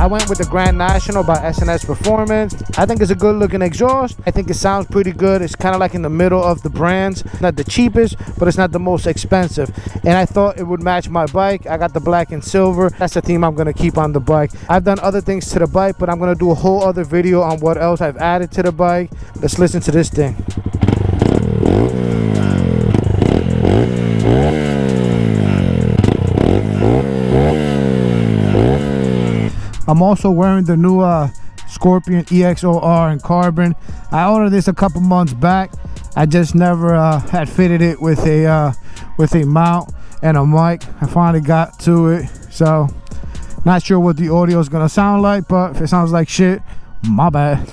I went with the Grand National by S&S Performance. I think it's a good looking exhaust. I think it sounds pretty good. It's kind of like in the middle of the brands. Not the cheapest, but it's not the most expensive. And I thought it would match my bike. I got the black and silver. That's the theme I'm going to keep on the bike. I've done other things to the bike, but I'm going to do a whole other video on what else I've added to the bike. Let's listen to this thing. I'm also wearing the new Scorpion EXOR in carbon. I ordered this a couple months back. I just never had fitted it with a mount and a mic. I finally got to it, so not sure what the audio is gonna sound like, but if it sounds like shit, my bad.